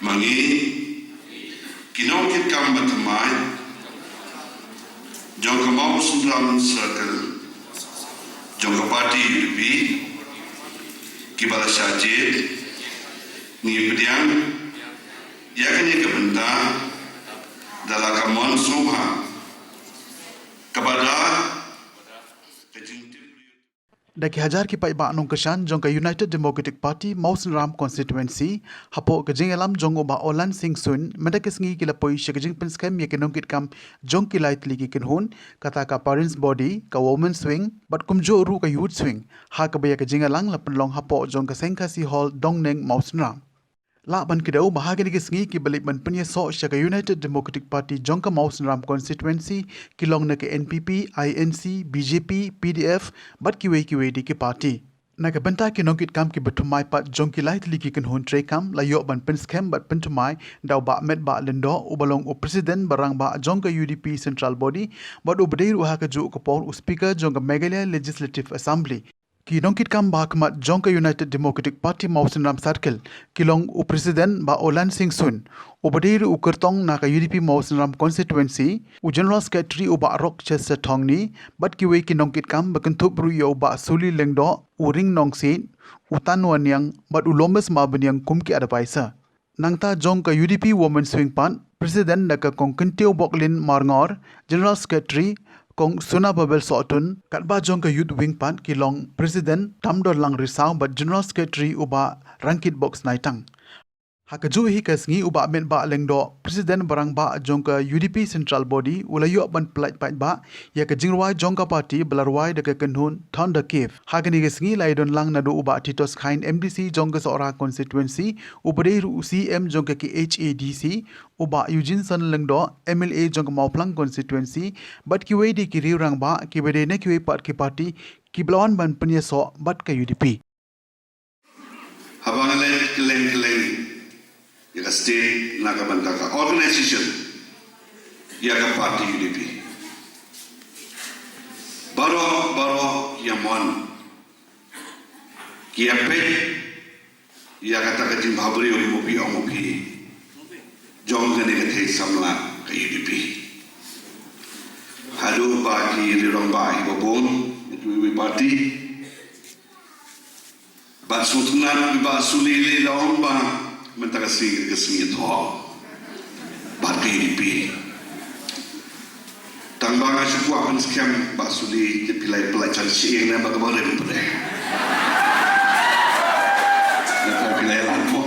Mangi kinongkit kam batamai jong kamau sundram circle jong kapati UDP kibala syajid ni pediang yakni kebenta dalam kamon soha kepada Daki hajar ki pai ba nong kesan jong ka United Democratic Party Mausan Ram constituency hapo ke jing alam jong ba Olan Singh Sun medak sngi ki lapoi shekjing penskem ye kenong kit kam jong ki light ligi kin hun kata ka parents body ka women swing bat kumjo ru ka youth swing ha ka ba ke jing alang lapan long hapo jong ka sengkasi hall dongneng Mausan Ram La ban kidau bahagi ni kisngi ki balik ban punya so shaka United Democratic Party jongka Mausan Ram constituency kilong na ke NPP, INC, BJP, PDF bat kiwe di ki party. Na ke benta ki nongkit kam ki betumai pat jongki light liki kan hun tre kam la yo ban penskem bat pentumai dau ba met ba lendo ubalong u president barang ba jongka UDP central body bat u bdeir u ha ka ju ko por u speaker jongka Meghalaya Legislative Assembly. Ki nongkit kam ba kemat jongka United Democratic Party Mausan Ram Circle kilong u Presiden ba Olan Singh Sun u badir u kertong na ka UDP Mausan Ram constituency u General Secretary u ba Rochester Thongni bat ki we ki nongkit kam bakentup ru yo ba Suli Lengdo u Ring Nongsin u Tanwan yang bat u Lombes ma yang kumki advisor nangta jongka UDP Women Swing Pan Presiden na ka kongkentio Boklin Marngor General Secretary kong Suna Babel Sotun kat ba jong ka youth wing pan kilong president Tamdor Lang Risau ba general secretary uba Rangkit Box Naitang hakaju hi kasngi uba men ba lengdo president barang ba jong ka UDP central body ulayo ban plait pat ba ya ka jingwai jong ka party belarwai de ka kenhun Thunder Cave hagani kasngi laidon lang na do uba Titos Khain MDC jong ka sora constituency ubade ru CM jong ka ki HADC uba Eugene San lengdo MLA jong ka Mauplang constituency bat ki wedi ki riurang ba ki bede ne ki pat ki party ki blawan ban penya so bat ka UDP habang keleng ya ka state naga banta ka organization ya ka party UDP baro yamon kia pe ya kata ka jing bhabri ori mopi jong gane ka thei samla ka UDP halu ba ki rirong ba hi bobon itu party ba sutunan ba sulile laom ba mentaka sing kesing itu parti UDP tangbanga sebuah penskam basuli dipilai pelajar siang na bagaimana itu deh nak pilih lampu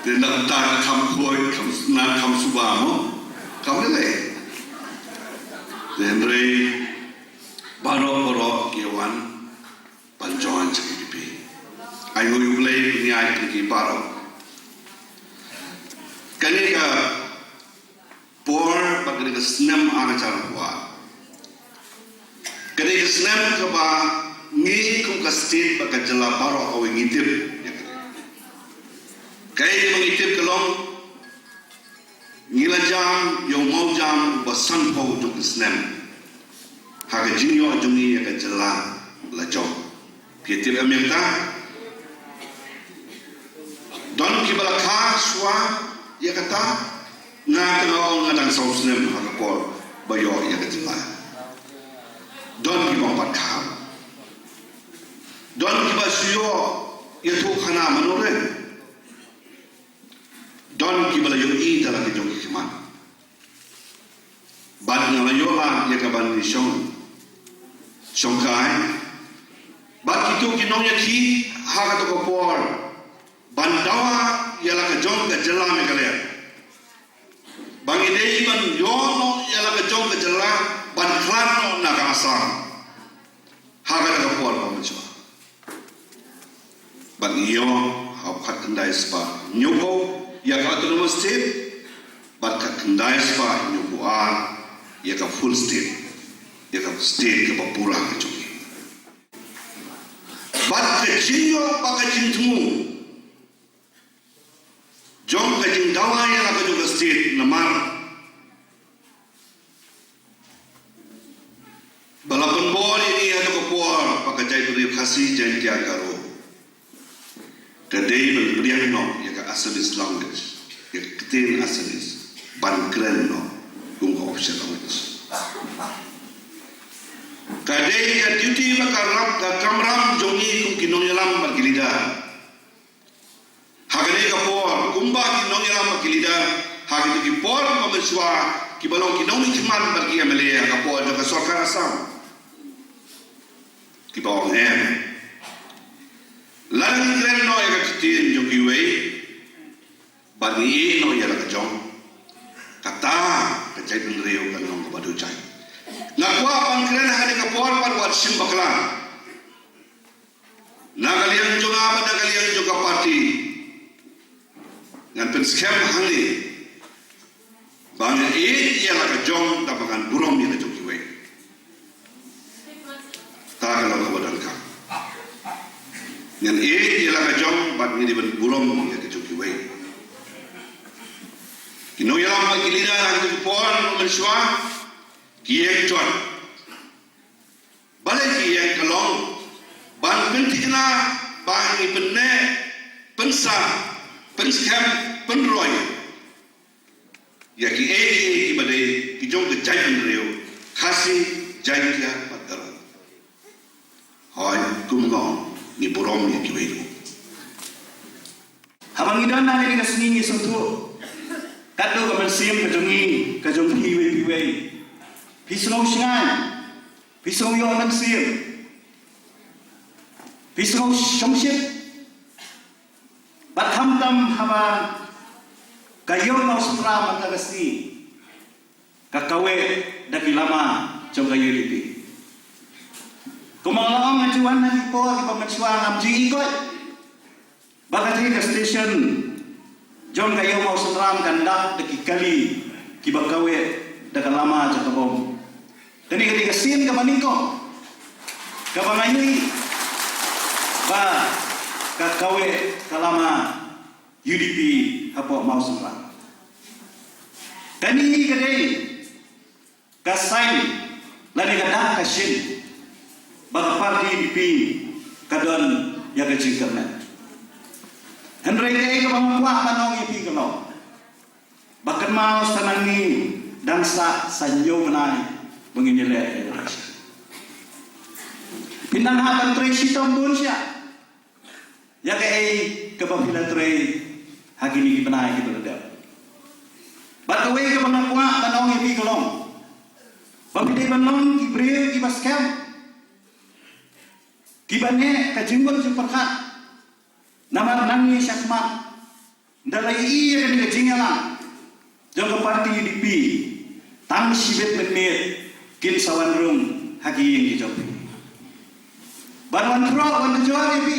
dan tak kampoi kam subamo kamu le dan rei baro kiawan panjoan UDP ayo mulai ni ay pergi baru. Kani ka por pagni ka snam ang cara buat. Kani ka snam ka ba ni kung ka state pagka jala baru ako ngitip. Kaya mengitip kalong ngila jam yung mau jam basan po jung snam. Haga jinyo jungi ka jala lajong. Pietip amenta don kibala kha swa ya kata nga tengah ngadang sausnem hakapol bayo ya katila don kibang patkha don kibasyo ya tu khana manore don kibala yo i dala ke jong kiman bad nga yo la ya kaban ni shongkai bad kitu kinong ya ki hakato ko por bandawa yala ka jong ka jela me kale bangi dei ban yono yala ka jong ka jela ban klano na ka asam haga ka por pa mo bangi yo ha khat ndai spa nyuko ya ka autonomous state ban khat ndai spa nyuko a ya ka full state ya ka state ka pura ka jong ban ka jinyo ba ka jintu jong ka jing dawa ya la ka jong state namar balapun bor ini ada ko por pakai jai beri khasi jai dia karo kadai beri no ya Assamese language. Ya ketin Assamese. Ban keren no. Kung official language. Kadai ka duty makarap ka kamram jongi kung kinong yalam magilida. Hagani ka por kumba kinong yalam magilida. Hagani ki por mamenswa kibalong kinong ni kiman bagi amele ka por ka sorkar asam. Kibawang Lagi keren no ya ketin jongi wei. Bagi no ya ka jong. Kata kacai penreu kan nong badu cai. Nakwa pangkren hari kapor par buat simbaklan. Nagalian juga apa nagalian juga parti. Ngan penskem hangi. Bang ia lah kejong tapakan burom yang kejoki we. Tak kalau kabadan kau. Ngan ia lah kejong bat ni ban burom yang kejoki we. Kino yalam magilida hari kapor menswa. Kieng tuan, balik kieng kalong, ban pentikna, ban ipenne, pensa, penskem, penroy. Ya ki badai kijong ke jai penreo, khasi jai kia patar. Hoi kumgong ni borom ni kiwei. Habang idan na ni kasningi sentuh, kado kamansim kajong piwei. Pisau singan, pisau yang naksir, pisau syamship, batam tam haba kayo mau sutra matagasi, kakawe daki lama jong kayo lipi. Kumalang ngajuan na ipo ipamachuan amji ikot, bakati ka station jong kayo mau sutra kandak daki kali kibakawe daki lama jong kabong. Dan ketika sin kapaniko, kapangayui, ba kakawe kalama UDP hapo mau semua. Dan ini kadai kasai lagi kadah kasin, bagi parti UDP kadon yang kecil kerana. Henry kadai kapangkuah manong UDP kalau, bahkan mau senangi dansa sanyo menai. Menginilai Indonesia. Pinang hatan tray sitong bun siya. Ya kay kapapila tray hagini kipanay kita ada. But away kapangkuha tanong ipi kolong. Pamilay banong kibril kibaskem. Kibane kajimbol jumperkat. Namar nangi syakmat. Dalai iya kan kajingalang. Jangka parti UDP. Tang sibet menit. Kin sawan rum hagi yang dijopi. Barwan teruk wan dijual yapi.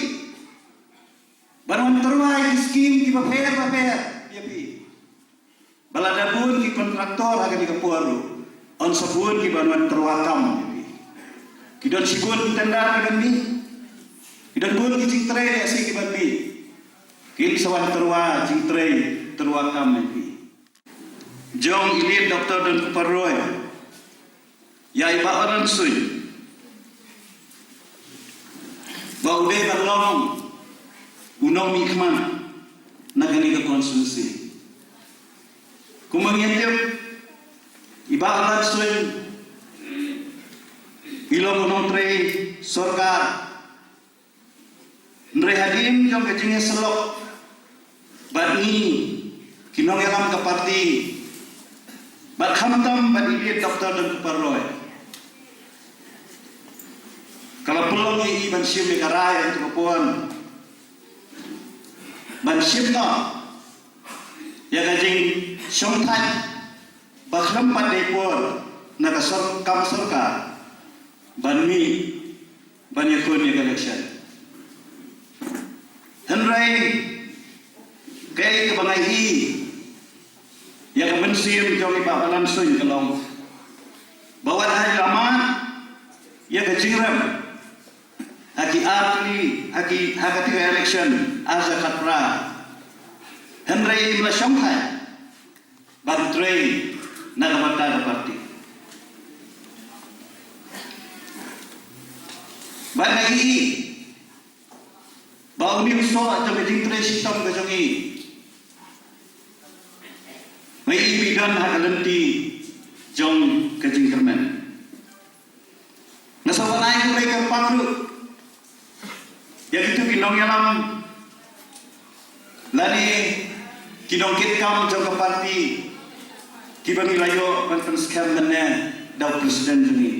Barwan teruk skim ki paper yapi. Balada pun ki kontraktor hagi di kapuaru. On sabun ki barwan terwakam yapi. Kidon sibun tendar kan ni. Kidon pun ki cingtre asi ki babi. Kin sawan terwa cingtre terwakam yapi. Jong ini doktor dan kuparoy. Ya iba orang suy, bau deh balong, unong mikman, nagani ke konstitusi. Kumangyayap, iba orang suy, ilong unong tre sorkar, nre hadim jom kecingnya selok, bani kinong yalam ke parti, bat hamtam bat idiot doktor dan kuparoy. Kalau belum ini bansim dikaraya untuk kepuan, bansim no, ya kajing somtai, bahkan pada pun nak kam surga, banmi, banyakun ya election. Henry, kaya kebangai ya kebansim jom ibabalan sun kalau bawa hari lama, ya kajing rem. Haki tiga election asa kapra Henry mula Shanghai bantrei nagamata parti banagi bau ni uso atau beding tre sitam gajongi May ibigan hakalenti jong kajing kermen. Nasawanay ko kay kapangru. Yang itu kinong yalam lani kinongkit kam jong ke parti kibang ilayo kan penskam menne daw presiden jeni.